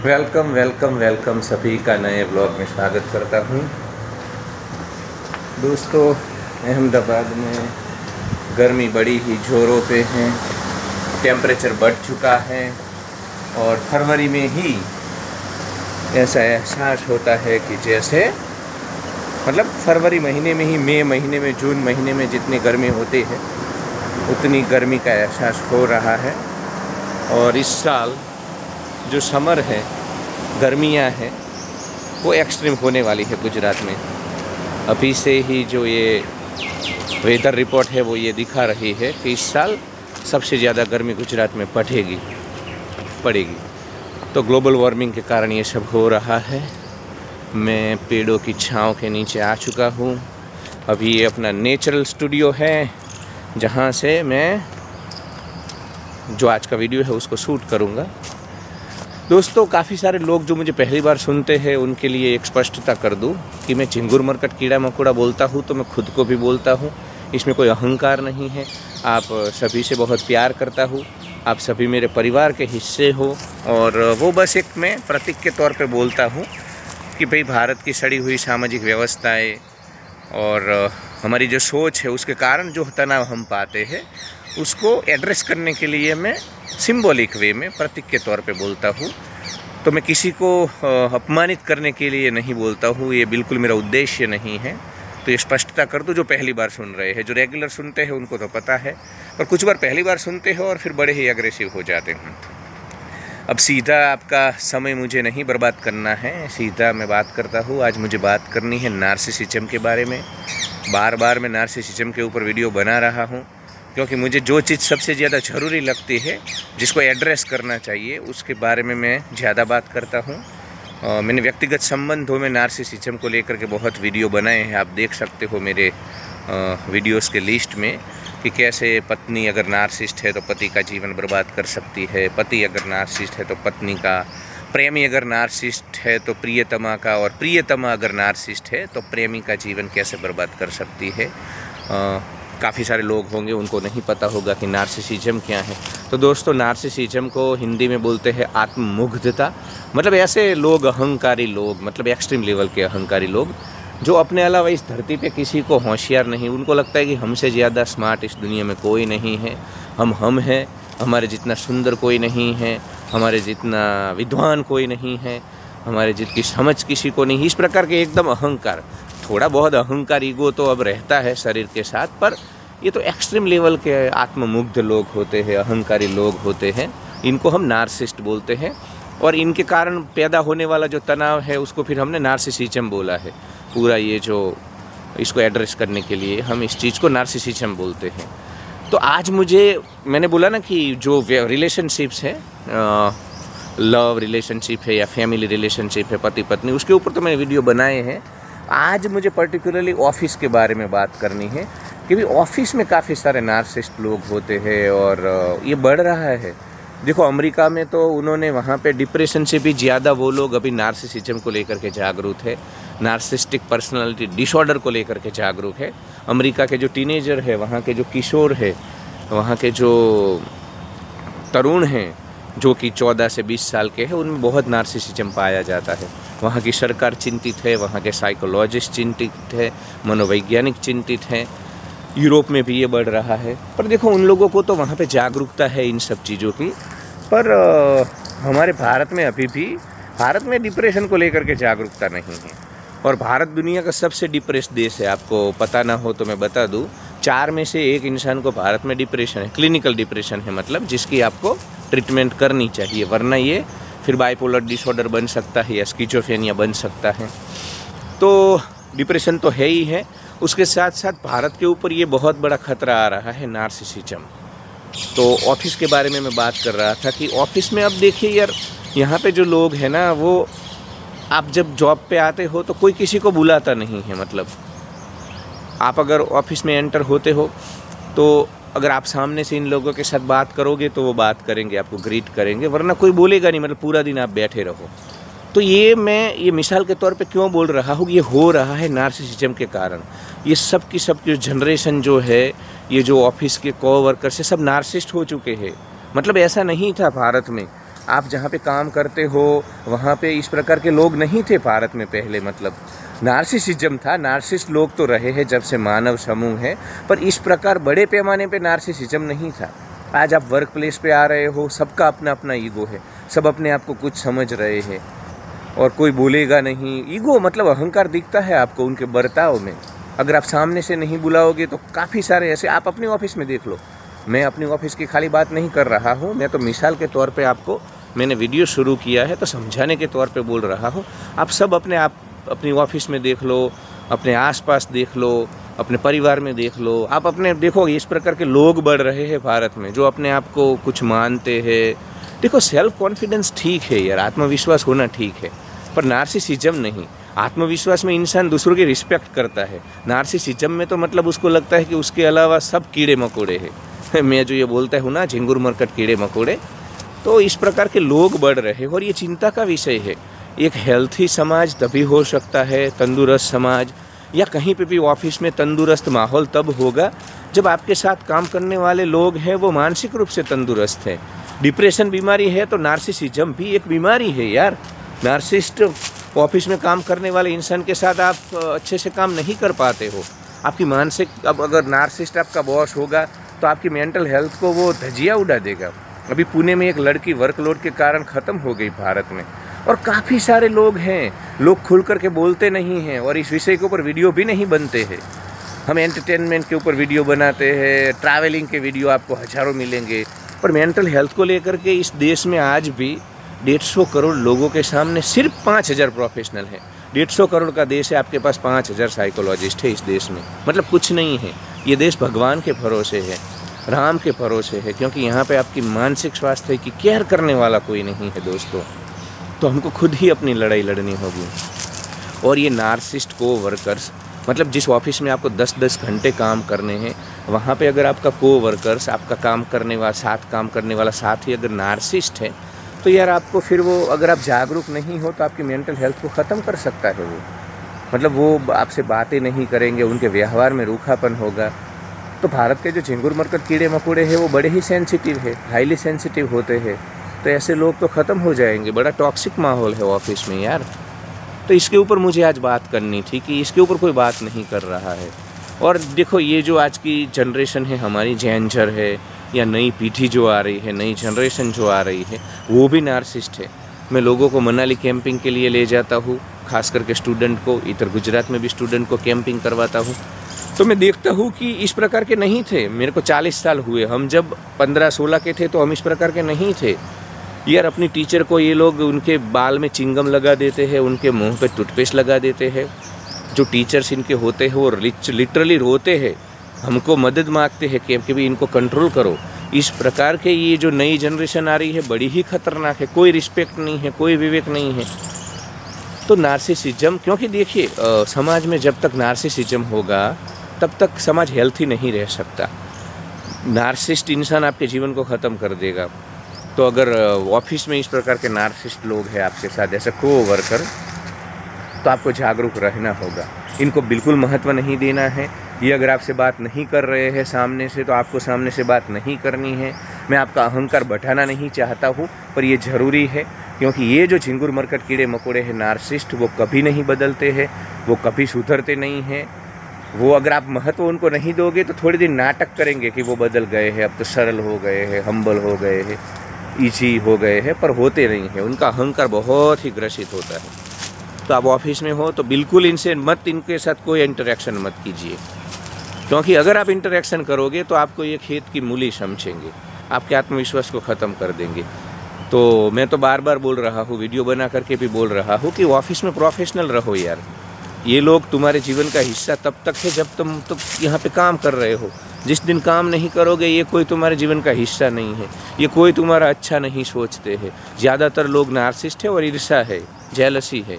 Welcome welcome welcome सभी का नए ब्लॉग में स्वागत करता हूँ। दोस्तों, अहमदाबाद में गर्मी बड़ी ही ज़ोरों पे है, टेम्परेचर बढ़ चुका है और फरवरी में ही ऐसा एहसास होता है कि जैसे फरवरी महीने में ही, मई महीने में, जून महीने में जितनी गर्मी होती है उतनी गर्मी का एहसास हो रहा है। और इस साल जो समर है, गर्मियाँ हैं, वो एक्सट्रीम होने वाली है गुजरात में। अभी से ही जो ये वेदर रिपोर्ट है वो ये दिखा रही है कि इस साल सबसे ज़्यादा गर्मी गुजरात में पड़ेगी। तो ग्लोबल वार्मिंग के कारण ये सब हो रहा है। मैं पेड़ों की छांव के नीचे आ चुका हूँ। अभी ये अपना नेचुरल स्टूडियो है जहाँ से मैं जो आज का वीडियो है उसको शूट करूँगा। दोस्तों, काफ़ी सारे लोग जो मुझे पहली बार सुनते हैं उनके लिए एक स्पष्टता कर दूं कि मैं चिंगुर मरकट कीड़ा मकोड़ा बोलता हूं तो मैं खुद को भी बोलता हूं। इसमें कोई अहंकार नहीं है। आप सभी से बहुत प्यार करता हूं, आप सभी मेरे परिवार के हिस्से हो। और वो बस एक मैं प्रतीक के तौर पे बोलता हूं कि भाई भारत की सड़ी हुई सामाजिक व्यवस्थाएँ और हमारी जो सोच है उसके कारण जो तनाव हम पाते हैं उसको एड्रेस करने के लिए मैं सिंबॉलिक वे में प्रतीक के तौर पे बोलता हूँ। तो मैं किसी को अपमानित करने के लिए नहीं बोलता हूँ, ये बिल्कुल मेरा उद्देश्य नहीं है। तो ये स्पष्टता कर दूँ जो पहली बार सुन रहे हैं। जो रेगुलर सुनते हैं उनको तो पता है, और कुछ बार पहली बार सुनते हो और फिर बड़े ही अग्रेसिव हो जाते हैं। अब सीधा आपका समय मुझे नहीं बर्बाद करना है, सीधा मैं बात करता हूँ। आज मुझे बात करनी है नार्सिसिज्म के बारे में। बार बार मैं नार्सिसिज्म के ऊपर वीडियो बना रहा हूँ क्योंकि मुझे जो चीज़ सबसे ज़्यादा ज़रूरी लगती है, जिसको एड्रेस करना चाहिए, उसके बारे में मैं ज़्यादा बात करता हूँ। मैंने व्यक्तिगत संबंधों में नार्सिसिज्म को लेकर के बहुत वीडियो बनाए हैं। आप देख सकते हो मेरे वीडियोस के लिस्ट में कि कैसे पत्नी अगर नार्सिस्ट है तो पति का जीवन बर्बाद कर सकती है, पति अगर नार्सिस्ट है तो पत्नी का, प्रेमी अगर नार्सिस्ट है तो प्रियतमा का, और प्रियतमा अगर नार्सिस्ट है तो प्रेमी का जीवन कैसे बर्बाद कर सकती है। काफ़ी सारे लोग होंगे उनको नहीं पता होगा कि नार्सिसिज्म क्या है। तो दोस्तों, नार्सिसिज्म को हिंदी में बोलते हैं आत्ममुग्धता। ऐसे लोग, अहंकारी लोग, एक्सट्रीम लेवल के अहंकारी लोग जो अपने अलावा इस धरती पे किसी को होशियार नहीं, उनको लगता है कि हमसे ज़्यादा स्मार्ट इस दुनिया में कोई नहीं है। हम हैं, हमारे जितना सुंदर कोई नहीं है, हमारे जितना विद्वान कोई नहीं है, हमारे जितनी समझ किसी को नहीं। इस प्रकार के एकदम अहंकार, थोड़ा बहुत अहंकार, ईगो तो अब रहता है शरीर के साथ, पर ये तो एक्सट्रीम लेवल के आत्ममुग्ध लोग होते हैं, अहंकारी लोग होते हैं। इनको हम नार्सिस्ट बोलते हैं। और इनके कारण पैदा होने वाला जो तनाव है उसको फिर हमने नार्सिसिज्म बोला है। पूरा ये जो इसको एड्रेस करने के लिए हम इस चीज़ को नार्सिसिज्म बोलते हैं। तो आज मैंने बोला ना कि जो रिलेशनशिप्स है, लव रिलेशनशिप है या फैमिली रिलेशनशिप है, पति पत्नी, उसके ऊपर तो मैंने वीडियो बनाए हैं। आज मुझे पर्टिकुलरली ऑफिस के बारे में बात करनी है क्योंकि ऑफिस में काफ़ी सारे नार्सिस्ट लोग होते हैं और ये बढ़ रहा है। देखो, अमेरिका में तो उन्होंने वहाँ पे डिप्रेशन से भी ज़्यादा वो लोग अभी नार्सिसिज्म को लेकर के जागरूक है, नार्सिस्टिक पर्सनालिटी डिसऑर्डर को लेकर के जागरूक है। अमेरिका के जो टीनेजर है, वहाँ के जो किशोर है, वहाँ के जो तरुण हैं जो कि 14 से 20 साल के हैं, उनमें बहुत नार्सिसिज्म पाया जाता है। वहाँ की सरकार चिंतित है, वहाँ के साइकोलॉजिस्ट चिंतित है, मनोवैज्ञानिक चिंतित हैं। यूरोप में भी ये बढ़ रहा है। पर देखो, उन लोगों को तो वहाँ पे जागरूकता है इन सब चीज़ों की, पर हमारे भारत में अभी भी, भारत में डिप्रेशन को लेकर के जागरूकता नहीं है। और भारत दुनिया का सबसे डिप्रेस देश है। आपको पता ना हो तो मैं बता दूँ, 4 में से 1 इंसान को भारत में डिप्रेशन है, क्लिनिकल डिप्रेशन है, जिसकी आपको ट्रीटमेंट करनी चाहिए, वरना ये फिर बाइपोलर डिसऑर्डर बन सकता है या स्किज़ोफ्रेनिया बन सकता है। तो डिप्रेशन तो है ही है, उसके साथ साथ भारत के ऊपर ये बहुत बड़ा खतरा आ रहा है, नार्सिसिज्म। तो ऑफिस के बारे में मैं बात कर रहा था कि ऑफिस में अब देखिए यार, यहाँ पे जो लोग हैं ना, वो आप जब जॉब पे आते हो तो कोई किसी को बुलाता नहीं है। आप अगर ऑफिस में एंटर होते हो तो अगर आप सामने से इन लोगों के साथ बात करोगे तो वो बात करेंगे, आपको ग्रीट करेंगे, वरना कोई बोलेगा नहीं। पूरा दिन आप बैठे रहो। तो मैं ये मिसाल के तौर पे क्यों बोल रहा हूँ, ये हो रहा है नार्सिसिज्म के कारण। ये सब की जनरेशन जो है, ये जो ऑफिस के कोवर्कर्स है, सब नार्सिस्ट हो चुके हैं। ऐसा नहीं था भारत में। आप जहाँ पे काम करते हो वहाँ पे इस प्रकार के लोग नहीं थे भारत में पहले। मतलब नार्सिसिज्म था, नार्सिस्ट लोग तो रहे हैं जब से मानव समूह है, पर इस प्रकार बड़े पैमाने पे नार्सिसिज्म नहीं था। आज आप वर्क प्लेस पे आ रहे हो, सबका अपना अपना ईगो है, सब अपने आप को कुछ समझ रहे हैं और कोई बोलेगा नहीं। ईगो मतलब अहंकार दिखता है आपको उनके बर्ताव में। अगर आप सामने से नहीं बुलाओगे तो काफ़ी सारे ऐसे, आप अपने ऑफिस में देख लो। मैं अपनी ऑफिस की खाली बात नहीं कर रहा हूँ, मैं तो मिसाल के तौर पे आपको, मैंने वीडियो शुरू किया है तो समझाने के तौर पे बोल रहा हूँ। आप सब आप अपनी ऑफिस में देख लो, अपने आसपास देख लो, अपने परिवार में देख लो, आप अपने देखो इस प्रकार के लोग बढ़ रहे हैं भारत में जो अपने आप को कुछ मानते हैं। देखो सेल्फ कॉन्फिडेंस ठीक है यार, आत्मविश्वास होना ठीक है, पर नार्सिसिज्म नहीं। आत्मविश्वास में इंसान दूसरों की रिस्पेक्ट करता है, नार्सिसिज्म में तो मतलब उसको लगता है कि उसके अलावा सब कीड़े मकोड़े हैं। मैं जो ये बोलता हूँ ना, झिंगुर मरकट कीड़े मकोड़े, तो इस प्रकार के लोग बढ़ रहे हैं और ये चिंता का विषय है। एक हेल्थी समाज तभी हो सकता है, तंदुरुस्त समाज, या कहीं पे भी ऑफिस में तंदुरुस्त माहौल तब होगा जब आपके साथ काम करने वाले लोग हैं वो मानसिक रूप से तंदुरुस्त हैं। डिप्रेशन बीमारी है तो नार्सिसिज्म भी एक बीमारी है यार। नार्सिस्ट ऑफिस में काम करने वाले इंसान के साथ आप अच्छे से काम नहीं कर पाते हो। आपकी मानसिक, अब अगर नार्सिस्ट आपका बॉस होगा तो आपकी मेंटल हेल्थ को वो धजिया उड़ा देगा। अभी पुणे में एक लड़की वर्कलोड के कारण ख़त्म हो गई भारत में, और काफ़ी सारे लोग हैं, लोग खुल कर के बोलते नहीं हैं और इस विषय के ऊपर वीडियो भी नहीं बनते हैं। हम एंटरटेनमेंट के ऊपर वीडियो बनाते हैं, ट्रैवलिंग के वीडियो आपको हज़ारों मिलेंगे, पर मेंटल हेल्थ को लेकर के इस देश में आज भी 150 करोड़ लोगों के सामने सिर्फ 5000 प्रोफेशनल हैं। 150 करोड़ का देश है, आपके पास 5000 साइकोलॉजिस्ट है इस देश में, मतलब कुछ नहीं है। ये देश भगवान के भरोसे है, राम के भरोसे है, क्योंकि यहाँ पे आपकी मानसिक स्वास्थ्य की केयर करने वाला कोई नहीं है दोस्तों। तो हमको खुद ही अपनी लड़ाई लड़नी होगी। और ये नार्सिस्ट को वर्कर्स, मतलब जिस ऑफिस में आपको 10-10 घंटे काम करने हैं, वहाँ पे अगर आपका को वर्कर्स, आपका काम करने वाला साथी अगर नार्सिस्ट है तो यार आपको फिर वो, अगर आप जागरूक नहीं हो तो आपकी मेंटल हेल्थ को ख़त्म कर सकता है वो। मतलब वो आपसे बातें नहीं करेंगे, उनके व्यवहार में रूखापन होगा। तो भारत के जो झिंगुर मरकट कीड़े मकोड़े हैं वो बड़े ही सेंसिटिव है, हाईली सेंसिटिव होते हैं। तो ऐसे लोग तो ख़त्म हो जाएंगे। बड़ा टॉक्सिक माहौल है ऑफिस में यार। तो इसके ऊपर मुझे आज बात करनी थी कि इसके ऊपर कोई बात नहीं कर रहा है। और देखो ये जो आज की जनरेशन है हमारी, जेंजर है या नई पीढ़ी जो आ रही है, नई जनरेशन जो आ रही है, वो भी नार्सिस्ट है। मैं लोगों को मनाली कैंपिंग के लिए ले जाता हूँ, खास करके स्टूडेंट को, इधर गुजरात में भी स्टूडेंट को कैंपिंग करवाता हूँ, तो मैं देखता हूँ कि इस प्रकार के नहीं थे। मेरे को 40 साल हुए, हम जब 15-16 के थे तो हम इस प्रकार के नहीं थे यार। अपनी टीचर को ये लोग उनके बाल में चिंगम लगा देते हैं, उनके मुंह पे टूथपेस्ट लगा देते हैं। जो टीचर्स इनके होते हैं वो लिटरली रोते हैं, हमको मदद मांगते हैं कि भी इनको कंट्रोल करो। इस प्रकार के ये जो नई जनरेशन आ रही है बड़ी ही खतरनाक है। कोई रिस्पेक्ट नहीं है, कोई विवेक नहीं है। तो नार्सिसिज्म, क्योंकि देखिए समाज में जब तक नार्सिसिज्म होगा तब तक समाज हेल्थी नहीं रह सकता। नार्सिस्ट इंसान आपके जीवन को ख़त्म कर देगा। तो अगर ऑफिस में इस प्रकार के नार्सिस्ट लोग हैं आपके साथ, ऐसे को वर्कर, तो आपको जागरूक रहना होगा। इनको बिल्कुल महत्व नहीं देना है। ये अगर आपसे बात नहीं कर रहे हैं सामने से, तो आपको सामने से बात नहीं करनी है। मैं आपका अहंकार बढ़ाना नहीं चाहता हूँ, पर ये ज़रूरी है, क्योंकि ये जो झिंगुर मरकट कीड़े मकोड़े हैं नार्सिस्ट, वो कभी नहीं बदलते हैं, वो कभी सुधरते नहीं हैं। वो अगर आप महत्व उनको नहीं दोगे तो थोड़ी दिन नाटक करेंगे कि वो बदल गए हैं, अब तो सरल हो गए हैं, हम्बल हो गए हैं, ईजी हो गए हैं, पर होते नहीं हैं। उनका अहंकार बहुत ही ग्रसित होता है। तो आप ऑफिस में हो तो बिल्कुल इनके साथ कोई इंटरेक्शन मत कीजिए, क्योंकि अगर आप इंटरेक्शन करोगे तो आपको ये खेत की मूली समझेंगे, आपके आत्मविश्वास को ख़त्म कर देंगे। तो मैं तो बार बार बोल रहा हूँ, वीडियो बना करके भी बोल रहा हूँ कि ऑफिस में प्रोफेशनल रहो यार। ये लोग तुम्हारे जीवन का हिस्सा तब तक है जब तुम तो यहाँ पे काम कर रहे हो। जिस दिन काम नहीं करोगे ये कोई तुम्हारे जीवन का हिस्सा नहीं है, ये कोई तुम्हारा अच्छा नहीं सोचते हैं। ज़्यादातर लोग नार्सिस्ट है और ईर्ष्या है, जेलसी है।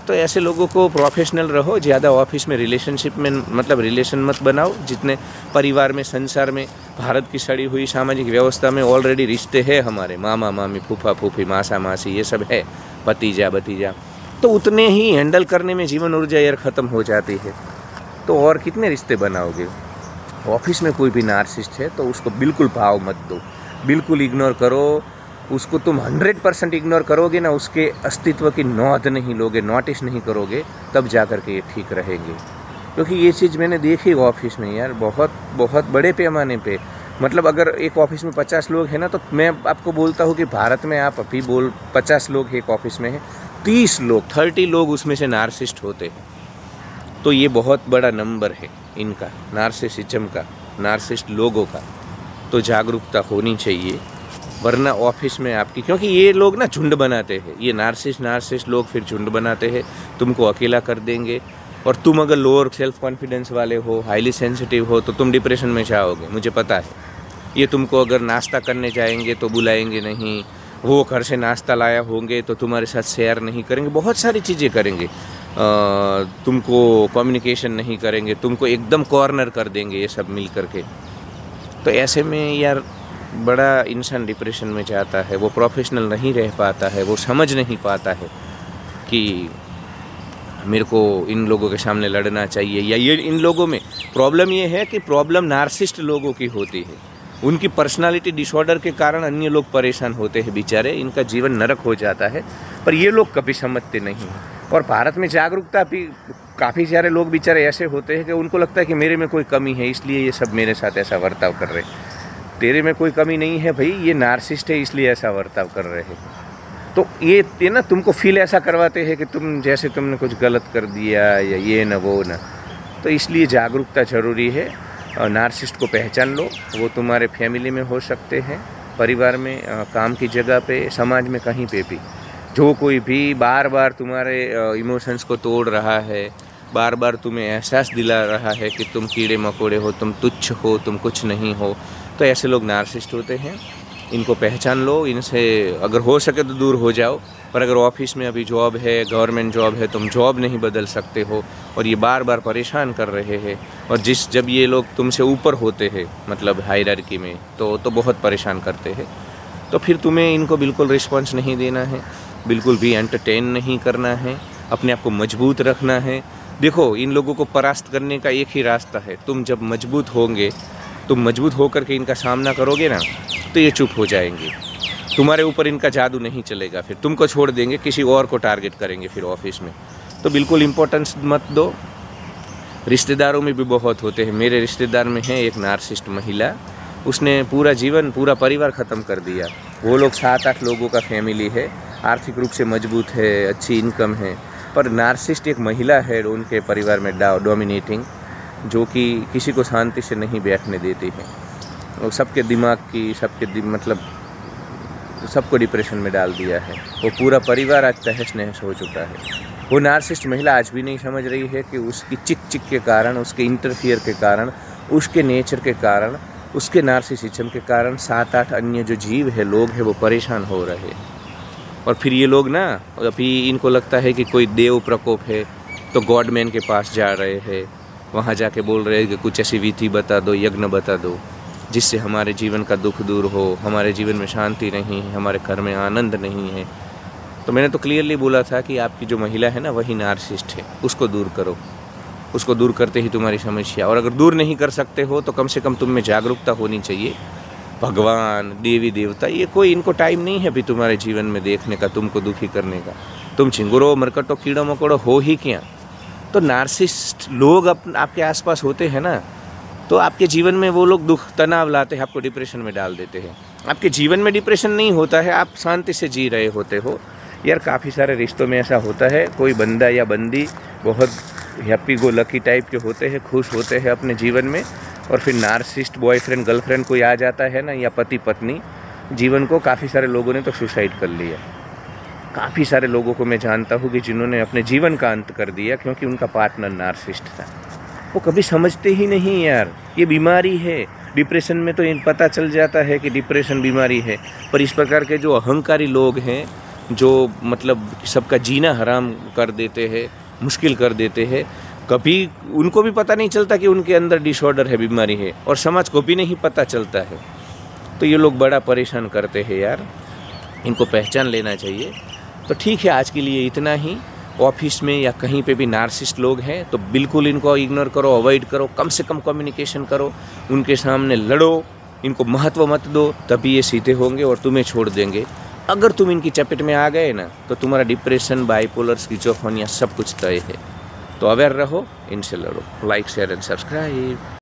तो ऐसे लोगों को प्रोफेशनल रहो। ज़्यादा ऑफिस में रिलेशनशिप में मतलब रिलेशन मत बनाओ। जितने परिवार में, संसार में, भारत की सड़ी हुई सामाजिक व्यवस्था में ऑलरेडी रिश्ते हैं हमारे, मामा मामी, फूफा फूफी, मासा मासी, ये सब है, भतीजा भतीजा, तो उतने ही हैंडल करने में जीवन ऊर्जा यार ख़त्म हो जाती है। तो और कितने रिश्ते बनाओगे। ऑफिस में कोई भी नार्सिस्ट है तो उसको बिल्कुल भाव मत दो, बिल्कुल इग्नोर करो। उसको तुम 100% इग्नोर करोगे ना, उसके अस्तित्व की नोट नहीं लोगे, नोटिस नहीं करोगे, तब जा कर के ये ठीक रहेंगे। क्योंकि ये चीज़ मैंने देखी ऑफिस में यार, बहुत बहुत बड़े पैमाने पे। मतलब अगर एक ऑफिस में 50 लोग हैं ना, तो मैं आपको बोलता हूँ कि भारत में आप अभी 50 लोग एक ऑफिस में हैं, 30 लोग उसमें से नार्सिसिस्ट होते हैं। तो ये बहुत बड़ा नंबर है इनका, नार्सिसिज्म का, नार्सिसिस्ट लोगों का। तो जागरूकता होनी चाहिए, वरना ऑफिस में आपकी, क्योंकि ये लोग ना झुंड बनाते हैं, ये नार्सिसिस्ट लोग फिर झुंड बनाते हैं, तुमको अकेला कर देंगे। और तुम अगर लोअर सेल्फ कॉन्फिडेंस वाले हो, हाईली सेंसिटिव हो, तो तुम डिप्रेशन में जाओगे, मुझे पता है। ये तुमको अगर नाश्ता करने जाएंगे तो बुलाएंगे नहीं, वो घर से नाश्ता लाया होंगे तो तुम्हारे साथ शेयर नहीं करेंगे, बहुत सारी चीज़ें करेंगे, तुमको कम्युनिकेशन नहीं करेंगे, तुमको एकदम कॉर्नर कर देंगे ये सब मिल करके। तो ऐसे में यार बड़ा इंसान डिप्रेशन में जाता है, वो प्रोफेशनल नहीं रह पाता है, वो समझ नहीं पाता है कि मेरे को इन लोगों के सामने लड़ना चाहिए। या ये इन लोगों में प्रॉब्लम ये है कि प्रॉब्लम नार्सिसिस्ट लोगों की होती है, उनकी पर्सनालिटी डिसऑर्डर के कारण अन्य लोग परेशान होते हैं बेचारे, इनका जीवन नरक हो जाता है, पर ये लोग कभी समझते नहीं हैं। और भारत में जागरूकता भी, काफ़ी सारे लोग बेचारे ऐसे होते हैं कि उनको लगता है कि मेरे में कोई कमी है, इसलिए ये सब मेरे साथ ऐसा बर्ताव कर रहे हैं। तेरे में कोई कमी नहीं है भाई, ये नार्सिसिस्ट है इसलिए ऐसा बर्ताव कर रहे हैं। तो ये ना तुमको फील ऐसा करवाते हैं कि तुम जैसे तुमने कुछ गलत कर दिया या ये ना वो ना। तो इसलिए जागरूकता ज़रूरी है। नार्सिसिस्ट को पहचान लो, वो तुम्हारे फैमिली में हो सकते हैं, परिवार में, काम की जगह पे, समाज में, कहीं पे भी। जो कोई भी बार बार तुम्हारे इमोशंस को तोड़ रहा है, बार बार तुम्हें एहसास दिला रहा है कि तुम कीड़े मकोड़े हो, तुम तुच्छ हो, तुम कुछ नहीं हो, तो ऐसे लोग नार्सिसिस्ट होते हैं। इनको पहचान लो, इनसे अगर हो सके तो दूर हो जाओ। पर अगर ऑफिस में अभी जॉब है, गवर्नमेंट जॉब है, तुम जॉब नहीं बदल सकते हो और ये बार बार परेशान कर रहे हैं, और जब ये लोग तुमसे ऊपर होते हैं, मतलब हायरार्की में, तो बहुत परेशान करते हैं, तो फिर तुम्हें इनको बिल्कुल रिस्पॉन्स नहीं देना है, बिल्कुल भी एंटरटेन नहीं करना है, अपने आप को मजबूत रखना है। देखो, इन लोगों को परास्त करने का एक ही रास्ता है, तुम जब मजबूत होंगे, तुम मजबूत होकर के इनका सामना करोगे ना, तो ये चुप हो जाएंगे, तुम्हारे ऊपर इनका जादू नहीं चलेगा, फिर तुमको छोड़ देंगे, किसी और को टारगेट करेंगे फिर ऑफिस में। तो बिल्कुल इम्पोर्टेंस मत दो। रिश्तेदारों में भी बहुत होते हैं, मेरे रिश्तेदार में है एक नार्सिसिस्ट महिला, उसने पूरा जीवन, पूरा परिवार ख़त्म कर दिया। वो लोग 7-8 लोगों का फैमिली है, आर्थिक रूप से मजबूत है, अच्छी इनकम है, पर नार्सिसिस्ट एक महिला है उनके परिवार में डोमिनेटिंग, जो कि किसी को शांति से नहीं बैठने देती है, और सबके दिमाग की, मतलब सबको डिप्रेशन में डाल दिया है। वो पूरा परिवार आज तहस नहस हो चुका है। वो नार्सिसिस्ट महिला आज भी नहीं समझ रही है कि उसकी चिक के कारण, उसके इंटरफियर के कारण, उसके नेचर के कारण, उसके नार्सिसिज्म के कारण 7-8 अन्य जो जीव है, लोग हैं, वो परेशान हो रहे हैं। और फिर ये लोग ना, अभी इनको लगता है कि कोई देव प्रकोप है, तो गॉडमैन के पास जा रहे हैं, वहाँ जाके बोल रहे हैं कि कुछ ऐसी विधि बता दो, यज्ञ बता दो, जिससे हमारे जीवन का दुख दूर हो, हमारे जीवन में शांति नहीं है, हमारे घर में आनंद नहीं है। तो मैंने तो क्लियरली बोला था कि आपकी जो महिला है ना, वही नार्सिसिस्ट है, उसको दूर करो। उसको दूर करते ही तुम्हारी समस्या, और अगर दूर नहीं कर सकते हो तो कम से कम तुम में जागरूकता होनी चाहिए। भगवान, देवी देवता, ये कोई, इनको टाइम नहीं है अभी तुम्हारे जीवन में देखने का, तुमको दुखी करने का। तुम चिंगुरो, मरकटो, कीड़ो मकोड़ो हो ही क्या। तो नार्सिसिस्ट लोग आपके आसपास होते हैं ना, तो आपके जीवन में वो लोग दुख, तनाव लाते हैं, आपको डिप्रेशन में डाल देते हैं। आपके जीवन में डिप्रेशन नहीं होता है, आप शांति से जी रहे होते हो। यार काफ़ी सारे रिश्तों में ऐसा होता है, कोई बंदा या बंदी बहुत हैप्पी गो लकी टाइप के होते हैं, खुश होते हैं अपने जीवन में, और फिर नार्सिसिस्ट बॉयफ्रेंड गर्लफ्रेंड कोई आ जाता है ना, या पति पत्नी, जीवन को काफ़ी सारे लोगों ने तो सुसाइड कर लिया। काफ़ी सारे लोगों को मैं जानता हूँ कि जिन्होंने अपने जीवन का अंत कर दिया क्योंकि उनका पार्टनर नार्सिसिस्ट था। वो कभी समझते ही नहीं यार, ये बीमारी है। डिप्रेशन में तो इन पता चल जाता है कि डिप्रेशन बीमारी है, पर इस प्रकार के जो अहंकारी लोग हैं, जो मतलब सबका जीना हराम कर देते हैं, मुश्किल कर देते हैं, कभी उनको भी पता नहीं चलता कि उनके अंदर डिसऑर्डर है, बीमारी है, और समाज को भी नहीं पता चलता है। तो ये लोग बड़ा परेशान करते हैं यार, इनको पहचान लेना चाहिए। तो ठीक है, आज के लिए इतना ही। ऑफिस में या कहीं पे भी नार्सिसिस्ट लोग हैं तो बिल्कुल इनको इग्नोर करो, अवॉइड करो, कम से कम कम्युनिकेशन करो, उनके सामने लड़ो, इनको महत्व मत दो, तभी ये सीधे होंगे और तुम्हें छोड़ देंगे। अगर तुम इनकी चपेट में आ गए ना तो तुम्हारा डिप्रेशन, बाइपोलर, स्किज़ोफ्रेनिया सब कुछ तय है। तो अवेयर रहो, इनसे लड़ो। Like, share and subscribe.